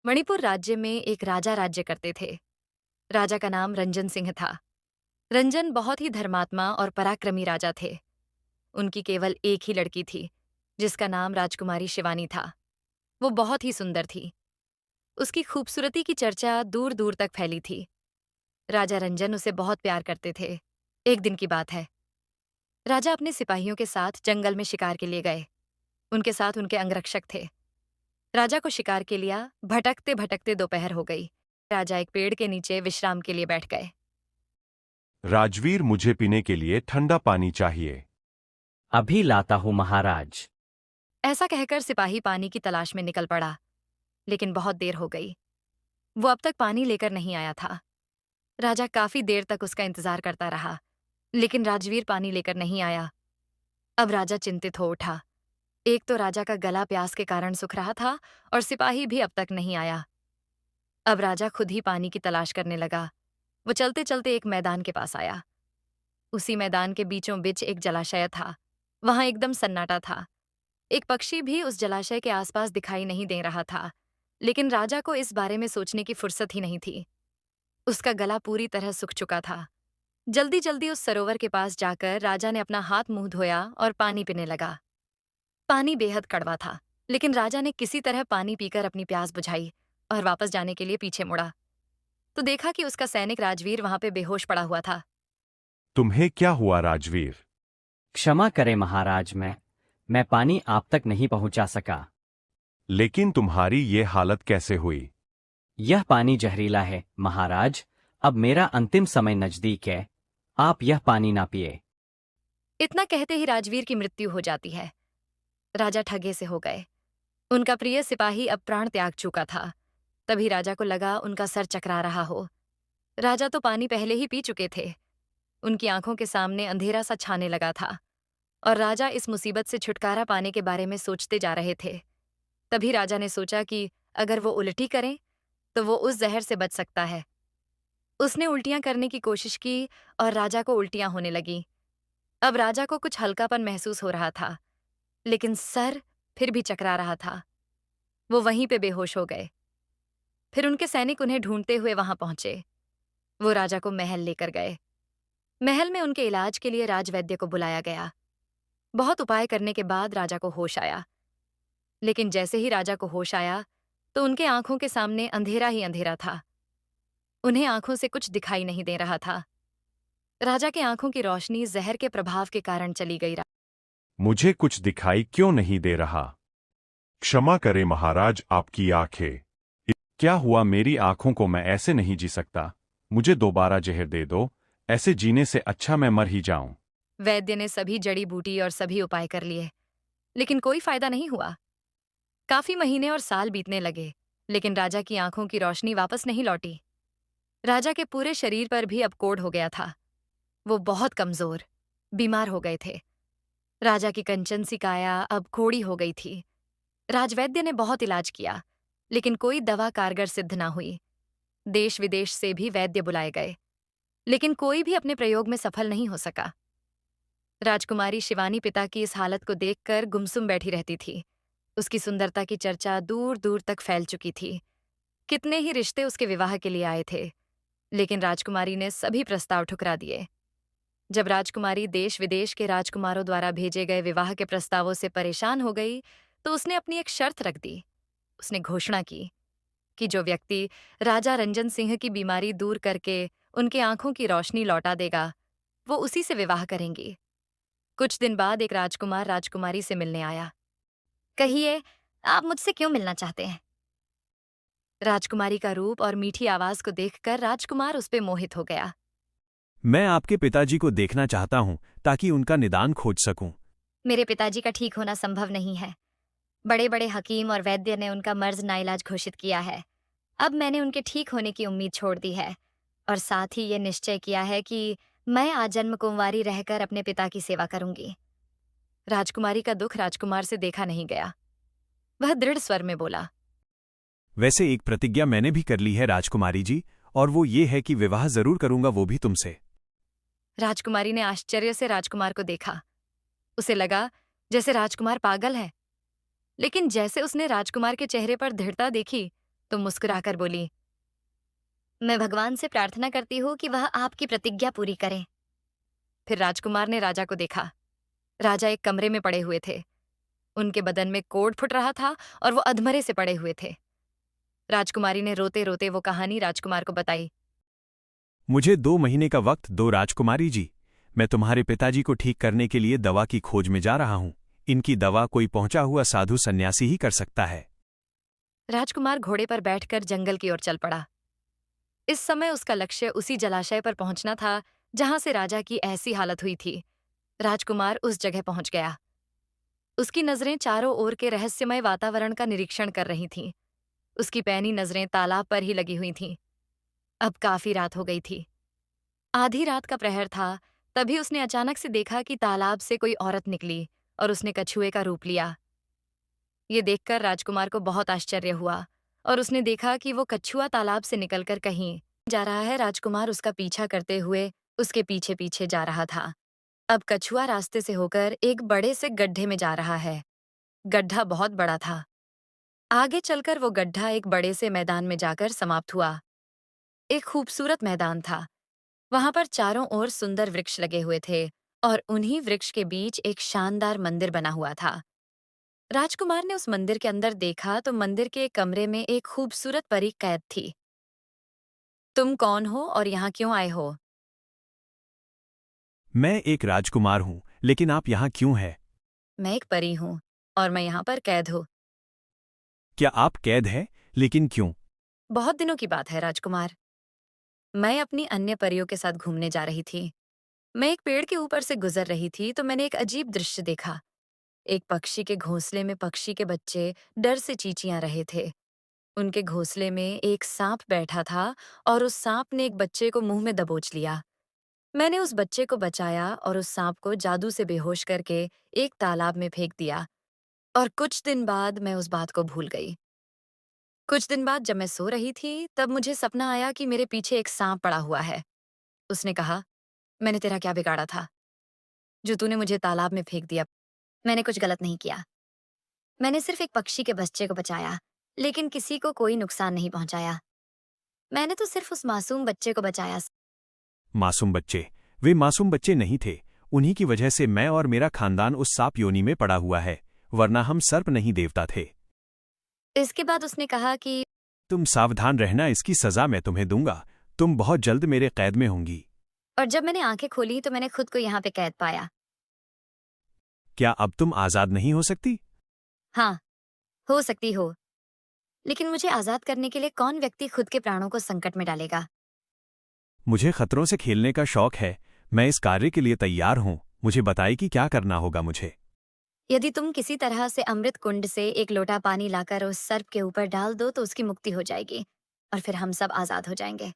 मणिपुर राज्य में एक राजा राज्य करते थे। राजा का नाम रंजन सिंह था। रंजन बहुत ही धर्मात्मा और पराक्रमी राजा थे। उनकी केवल एक ही लड़की थी, जिसका नाम राजकुमारी शिवानी था। वो बहुत ही सुंदर थी। उसकी खूबसूरती की चर्चा दूर दूर तक फैली थी। राजा रंजन उसे बहुत प्यार करते थे। एक दिन की बात है। राजा अपने सिपाहियों के साथ जंगल में शिकार के लिए गए। उनके साथ उनके अंगरक्षक थे। राजा को शिकार के लिया भटकते भटकते दोपहर हो गई। राजा एक पेड़ के नीचे विश्राम के लिए बैठ गए। राजवीर, मुझे पीने के लिए ठंडा पानी चाहिए। अभी लाता हूँ महाराज। ऐसा कहकर सिपाही पानी की तलाश में निकल पड़ा, लेकिन बहुत देर हो गई। वो अब तक पानी लेकर नहीं आया था। राजा काफी देर तक उसका इंतजार करता रहा, लेकिन राजवीर पानी लेकर नहीं आया। अब राजा चिंतित हो उठा। एक तो राजा का गला प्यास के कारण सूख रहा था और सिपाही भी अब तक नहीं आया। अब राजा खुद ही पानी की तलाश करने लगा। वो चलते चलते एक मैदान के पास आया। उसी मैदान के बीचों बीच एक जलाशय था। वहां एकदम सन्नाटा था। एक पक्षी भी उस जलाशय के आसपास दिखाई नहीं दे रहा था, लेकिन राजा को इस बारे में सोचने की फुर्सत ही नहीं थी। उसका गला पूरी तरह सूख चुका था। जल्दी जल्दी उस सरोवर के पास जाकर राजा ने अपना हाथ मुंह धोया और पानी पीने लगा। पानी बेहद कड़वा था, लेकिन राजा ने किसी तरह पानी पीकर अपनी प्यास बुझाई और वापस जाने के लिए पीछे मुड़ा तो देखा कि उसका सैनिक राजवीर वहां पे बेहोश पड़ा हुआ था। तुम्हें क्या हुआ राजवीर? क्षमा करें महाराज, मैं पानी आप तक नहीं पहुंचा सका। लेकिन तुम्हारी ये हालत कैसे हुई? यह पानी जहरीला है महाराज। अब मेरा अंतिम समय नजदीक है। आप यह पानी ना पिए। इतना कहते ही राजवीर की मृत्यु हो जाती है। राजा ठगे से हो गए। उनका प्रिय सिपाही अब प्राण त्याग चुका था। तभी राजा को लगा उनका सर चकरा रहा हो। राजा तो पानी पहले ही पी चुके थे। उनकी आंखों के सामने अंधेरा सा छाने लगा था और राजा इस मुसीबत से छुटकारा पाने के बारे में सोचते जा रहे थे। तभी राजा ने सोचा कि अगर वो उल्टी करें तो वो उस जहर से बच सकता है। उसने उल्टियां करने की कोशिश की और राजा को उल्टियां होने लगी। अब राजा को कुछ हल्कापन महसूस हो रहा था, लेकिन सर फिर भी चकरा रहा था। वो वहीं पे बेहोश हो गए। फिर उनके सैनिक उन्हें ढूंढते हुए वहां पहुंचे। वो राजा को महल लेकर गए। महल में उनके इलाज के लिए राजवैद्य को बुलाया गया। बहुत उपाय करने के बाद राजा को होश आया, लेकिन जैसे ही राजा को होश आया तो उनके आंखों के सामने अंधेरा ही अंधेरा था। उन्हें आंखों से कुछ दिखाई नहीं दे रहा था। राजा के आंखों की रोशनी जहर के प्रभाव के कारण चली गई। मुझे कुछ दिखाई क्यों नहीं दे रहा? क्षमा करें महाराज, आपकी आंखें। क्या हुआ? मेरी आंखों को मैं ऐसे नहीं जी सकता। मुझे दोबारा जहर दे दो। ऐसे जीने से अच्छा मैं मर ही जाऊं। वैद्य ने सभी जड़ी बूटी और सभी उपाय कर लिए, लेकिन कोई फायदा नहीं हुआ। काफी महीने और साल बीतने लगे, लेकिन राजा की आंखों की रोशनी वापस नहीं लौटी। राजा के पूरे शरीर पर भी अब कोढ़ हो गया था। वो बहुत कमजोर, बीमार हो गए थे। राजा की कंचन सी काया अब कोड़ी हो गई थी। राजवैद्य ने बहुत इलाज किया, लेकिन कोई दवा कारगर सिद्ध ना हुई। देश विदेश से भी वैद्य बुलाए गए, लेकिन कोई भी अपने प्रयोग में सफल नहीं हो सका। राजकुमारी शिवानी पिता की इस हालत को देखकर गुमसुम बैठी रहती थी। उसकी सुंदरता की चर्चा दूर दूर तक फैल चुकी थी। कितने ही रिश्ते उसके विवाह के लिए आए थे, लेकिन राजकुमारी ने सभी प्रस्ताव ठुकरा दिए। जब राजकुमारी देश विदेश के राजकुमारों द्वारा भेजे गए विवाह के प्रस्तावों से परेशान हो गई, तो उसने अपनी एक शर्त रख दी। उसने घोषणा की कि जो व्यक्ति राजा रंजन सिंह की बीमारी दूर करके उनके आंखों की रोशनी लौटा देगा, वो उसी से विवाह करेंगी। कुछ दिन बाद एक राजकुमार राजकुमारी से मिलने आया। कहिए, आप मुझसे क्यों मिलना चाहते हैं? राजकुमारी का रूप और मीठी आवाज को देखकर राजकुमार उस पे मोहित हो गया। मैं आपके पिताजी को देखना चाहता हूं ताकि उनका निदान खोज सकूं। मेरे पिताजी का ठीक होना संभव नहीं है। बड़े बड़े हकीम और वैद्य ने उनका मर्ज नाइलाज घोषित किया है। अब मैंने उनके ठीक होने की उम्मीद छोड़ दी है और साथ ही ये निश्चय किया है कि मैं आजन्म कुंवारी रहकर अपने पिता की सेवा करूंगी। राजकुमारी का दुख राजकुमार से देखा नहीं गया। वह दृढ़ स्वर में बोला, वैसे एक प्रतिज्ञा मैंने भी कर ली है राजकुमारी जी, और वो ये है कि विवाह जरूर करूंगा, वो भी तुमसे। राजकुमारी ने आश्चर्य से राजकुमार को देखा। उसे लगा जैसे राजकुमार पागल है, लेकिन जैसे उसने राजकुमार के चेहरे पर दृढ़ता देखी, तो मुस्कुराकर बोली, मैं भगवान से प्रार्थना करती हूँ कि वह आपकी प्रतिज्ञा पूरी करें। फिर राजकुमार ने राजा को देखा। राजा एक कमरे में पड़े हुए थे। उनके बदन में कोढ़ फुट रहा था और वो अधमरे से पड़े हुए थे। राजकुमारी ने रोते रोते वो कहानी राजकुमार को बताई। मुझे 2 महीने का वक्त दो राजकुमारी जी। मैं तुम्हारे पिताजी को ठीक करने के लिए दवा की खोज में जा रहा हूं। इनकी दवा कोई पहुंचा हुआ साधु सन्यासी ही कर सकता है। राजकुमार घोड़े पर बैठकर जंगल की ओर चल पड़ा। इस समय उसका लक्ष्य उसी जलाशय पर पहुंचना था जहां से राजा की ऐसी हालत हुई थी। राजकुमार उस जगह पहुंच गया। उसकी नजरें चारों ओर के रहस्यमय वातावरण का निरीक्षण कर रही थीं। उसकी पैनी नजरें तालाब पर ही लगी हुई थीं। अब काफी रात हो गई थी। आधी रात का प्रहर था। तभी उसने अचानक से देखा कि तालाब से कोई औरत निकली और उसने कछुए का रूप लिया। ये देखकर राजकुमार को बहुत आश्चर्य हुआ और उसने देखा कि वो कछुआ तालाब से निकलकर कहीं जा रहा है। राजकुमार उसका पीछा करते हुए उसके पीछे पीछे जा रहा था। अब कछुआ रास्ते से होकर एक बड़े से गड्ढे में जा रहा है। गड्ढा बहुत बड़ा था। आगे चलकर वो गड्ढा एक बड़े से मैदान में जाकर समाप्त हुआ। एक खूबसूरत मैदान था। वहां पर चारों ओर सुंदर वृक्ष लगे हुए थे और उन्हीं वृक्ष के बीच एक शानदार मंदिर बना हुआ था। राजकुमार ने उस मंदिर के अंदर देखा तो मंदिर के एक कमरे में एक खूबसूरत परी कैद थी। तुम कौन हो और यहाँ क्यों आए हो? मैं एक राजकुमार हूं, लेकिन आप यहाँ क्यों हैं? मैं एक परी हूँ और मैं यहाँ पर कैद हूँ। क्या आप कैद हैं? लेकिन क्यों? बहुत दिनों की बात है राजकुमार। मैं अपनी अन्य परियों के साथ घूमने जा रही थी। मैं एक पेड़ के ऊपर से गुजर रही थी तो मैंने एक अजीब दृश्य देखा। एक पक्षी के घोंसले में पक्षी के बच्चे डर से चींचियां रहे थे। उनके घोंसले में एक सांप बैठा था और उस सांप ने एक बच्चे को मुंह में दबोच लिया। मैंने उस बच्चे को बचाया और उस सांप को जादू से बेहोश करके एक तालाब में फेंक दिया और कुछ दिन बाद मैं उस बात को भूल गई। कुछ दिन बाद जब मैं सो रही थी तब मुझे सपना आया कि मेरे पीछे एक सांप पड़ा हुआ है। उसने कहा, मैंने तेरा क्या बिगाड़ा था जो तूने मुझे तालाब में फेंक दिया? मैंने कुछ गलत नहीं किया। मैंने सिर्फ एक पक्षी के बच्चे को बचाया, लेकिन किसी को कोई नुकसान नहीं पहुंचाया। मैंने तो सिर्फ उस मासूम बच्चे को बचाया। मासूम बच्चे? वे मासूम बच्चे नहीं थे। उन्हीं की वजह से मैं और मेरा खानदान उस सांप योनि में पड़ा हुआ है, वरना हम सर्प नहीं देवता थे। इसके बाद उसने कहा कि तुम सावधान रहना, इसकी सजा मैं तुम्हें दूंगा। तुम बहुत जल्द मेरे कैद में होंगी। और जब मैंने आंखें खोली तो मैंने खुद को यहाँ पे कैद पाया। क्या अब तुम आजाद नहीं हो सकती? हाँ, हो सकती हो, लेकिन मुझे आजाद करने के लिए कौन व्यक्ति खुद के प्राणों को संकट में डालेगा? मुझे खतरों से खेलने का शौक है। मैं इस कार्य के लिए तैयार हूं। मुझे बताइए कि क्या करना होगा मुझे। यदि तुम किसी तरह से अमृत कुंड से एक लोटा पानी लाकर उस सर्प के ऊपर डाल दो तो उसकी मुक्ति हो जाएगी और फिर हम सब आजाद हो जाएंगे।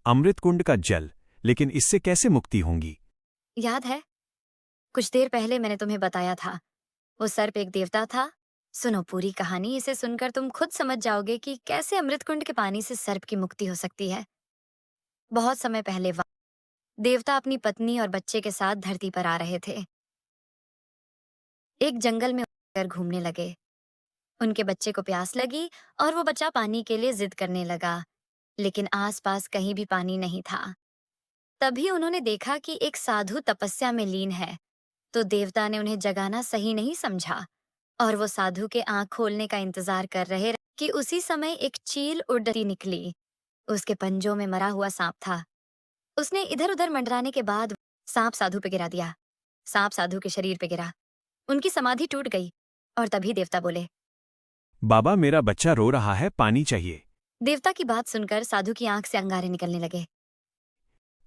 अमृत कुंड का जल? लेकिन इससे कैसे मुक्ति होंगी? याद है, कुछ देर पहले मैंने तुम्हें बताया था, वो सर्प एक देवता था। सुनो पूरी कहानी, इसे सुनकर तुम खुद समझ जाओगे कि कैसे अमृत कुंड के पानी से सर्प की मुक्ति हो सकती है। बहुत समय पहले देवता अपनी पत्नी और बच्चे के साथ धरती पर आ रहे थे। एक जंगल में उतर घूमने लगे। उनके बच्चे को प्यास लगी और वो बच्चा पानी के लिए जिद करने लगा, लेकिन आसपास कहीं भी पानी नहीं था। तभी उन्होंने देखा कि एक साधु तपस्या में लीन है, तो देवता ने उन्हें जगाना सही नहीं समझा और वो साधु के आंख खोलने का इंतजार कर रहे कि उसी समय एक चील उड़ती निकली। उसके पंजों में मरा हुआ सांप था। उसने इधर उधर मंडराने के बाद सांप साधु पे गिरा दिया। सांप साधु के शरीर पे गिरा। उनकी समाधि टूट गई और तभी देवता बोले, बाबा, मेरा बच्चा रो रहा है, पानी चाहिए। देवता की बात सुनकर साधु की आंख से अंगारे निकलने लगे।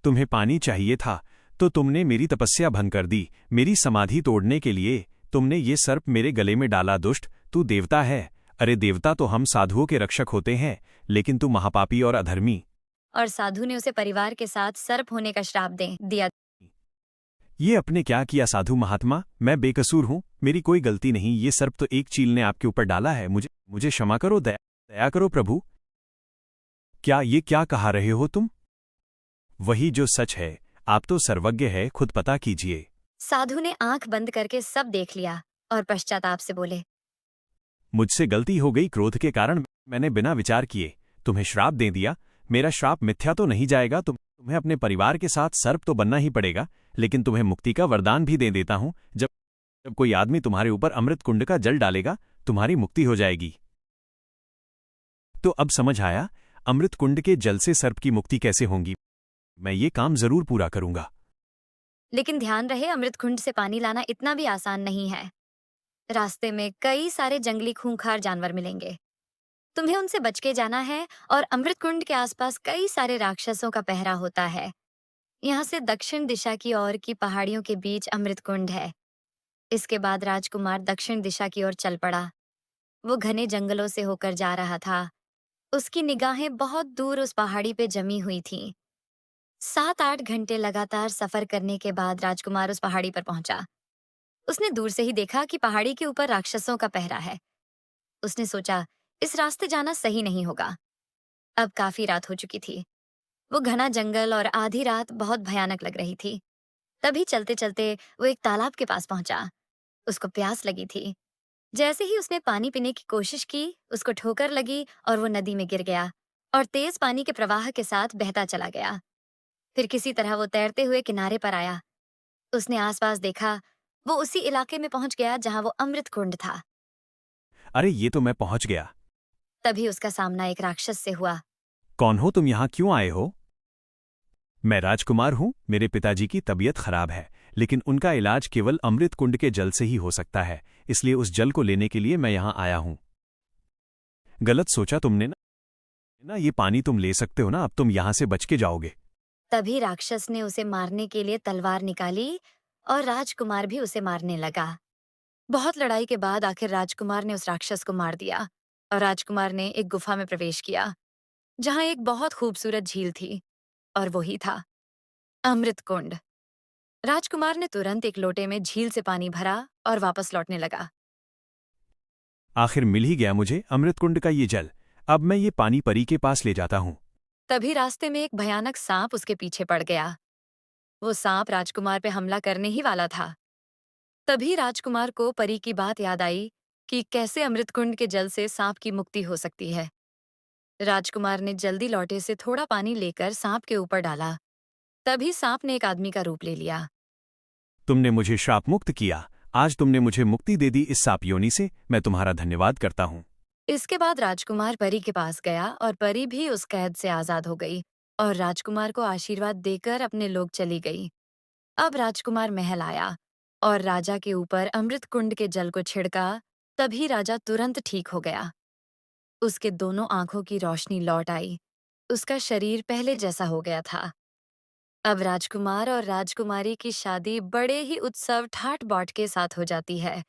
तुम्हें पानी चाहिए था तो तुमने मेरी तपस्या भंग कर दी। मेरी समाधि तोड़ने के लिए तुमने ये सर्प मेरे गले में डाला। दुष्ट, तू देवता है। अरे देवता तो हम साधुओं के रक्षक होते हैं, लेकिन तू महापापी और अधर्मी। और साधु ने उसे परिवार के साथ सर्प होने का श्राप दे दिया। ये अपने क्या किया साधु महात्मा? मैं बेकसूर हूँ, मेरी कोई गलती नहीं। ये सर्प तो एक चील ने आपके ऊपर डाला है। मुझे क्षमा करो, दया करो प्रभु। क्या कहा रहे हो तुम? वही जो सच है। आप तो सर्वज्ञ है, खुद पता कीजिए। साधु ने आंख बंद करके सब देख लिया और पश्चाताप से बोले, मुझसे गलती हो गई। क्रोध के कारण मैंने बिना विचार किए तुम्हें श्राप दे दिया। मेरा श्राप मिथ्या तो नहीं जाएगा। तुम्हें अपने परिवार के साथ सर्प तो बनना ही पड़ेगा, लेकिन तुम्हें मुक्ति का वरदान भी दे देता हूं। जब जब कोई आदमी तुम्हारे ऊपर अमृत कुंड का जल डालेगा, तुम्हारी मुक्ति हो जाएगी। तो अब समझ आया अमृत कुंड के जल से सर्प की मुक्ति कैसे होगी। मैं ये काम जरूर पूरा करूंगा। लेकिन ध्यान रहे, अमृत कुंड से पानी लाना इतना भी आसान नहीं है। रास्ते में कई सारे जंगली खूंखार जानवर मिलेंगे। तुम्हें उनसे बच के जाना है और अमृत कुंड के आसपास कई सारे राक्षसों का पहरा होता है। यहाँ से दक्षिण दिशा की ओर की पहाड़ियों के बीच अमृत कुंड है। इसके बाद राजकुमार दक्षिण दिशा की ओर चल पड़ा। वो घने जंगलों से होकर जा रहा था। उसकी निगाहें बहुत दूर उस पहाड़ी पे जमी हुई थीं। 7-8 घंटे लगातार सफर करने के बाद राजकुमार उस पहाड़ी पर पहुंचा। उसने दूर से ही देखा कि पहाड़ी के ऊपर राक्षसों का पहरा है। उसने सोचा, इस रास्ते जाना सही नहीं होगा। अब काफी रात हो चुकी थी। वो घना जंगल और आधी रात बहुत भयानक लग रही थी। तभी चलते चलते वो एक तालाब के पास पहुंचा। उसको प्यास लगी थी। जैसे ही उसने पानी पीने की कोशिश की, उसको ठोकर लगी और वो नदी में गिर गया और तेज पानी के प्रवाह के साथ बहता चला गया। फिर किसी तरह वो तैरते हुए किनारे पर आया। उसने आसपास देखा। वो उसी इलाके में पहुंच गया जहां वो अमृत कुंड था। अरे ये तो मैं पहुंच गया। तभी उसका सामना एक राक्षस से हुआ। कौन हो तुम? यहां क्यों आए हो? मैं राजकुमार हूं। मेरे पिताजी की तबीयत खराब है, लेकिन उनका इलाज केवल अमृत कुंड के जल से ही हो सकता है। इसलिए उस जल को लेने के लिए मैं यहां आया हूं। गलत सोचा तुमने ना, ये पानी तुम ले सकते हो ना। अब तुम यहां से बच के जाओगे। तभी राक्षस ने उसे मारने के लिए तलवार निकाली और राजकुमार भी उसे मारने लगा। बहुत लड़ाई के बाद आखिर राजकुमार ने उस राक्षस को मार दिया और राजकुमार ने एक गुफा में प्रवेश किया जहां एक बहुत खूबसूरत झील थी, और वही था अमृत कुंड। राजकुमार ने तुरंत एक लोटे में झील से पानी भरा और वापस लौटने लगा। आखिर मिल ही गया मुझे अमृत कुंड का ये जल। अब मैं ये पानी परी के पास ले जाता हूं। तभी रास्ते में एक भयानक सांप उसके पीछे पड़ गया। वो सांप राजकुमार पे हमला करने ही वाला था। तभी राजकुमार को परी की बात याद आई कि कैसे अमृत कुंड के जल से सांप की मुक्ति हो सकती है। राजकुमार ने जल्दी लौटे से थोड़ा पानी लेकर सांप के ऊपर डाला। तभी सांप ने एक आदमी का रूप ले लिया। तुमने मुझे श्राप मुक्त किया। आज तुमने मुझे मुक्ति दे दी इस सांप योनि से। मैं तुम्हारा धन्यवाद करता हूं। इसके बाद राजकुमार परी के पास गया और परी भी उस कैद से आजाद हो गई और राजकुमार को आशीर्वाद देकर अपने लोग चली गई। अब राजकुमार महल आया और राजा के ऊपर अमृत कुंड के जल को छिड़का। तभी राजा तुरंत ठीक हो गया। उसके दोनों आंखों की रोशनी लौट आई। उसका शरीर पहले जैसा हो गया था। अब राजकुमार और राजकुमारी की शादी बड़े ही उत्सव ठाट बाट के साथ हो जाती है।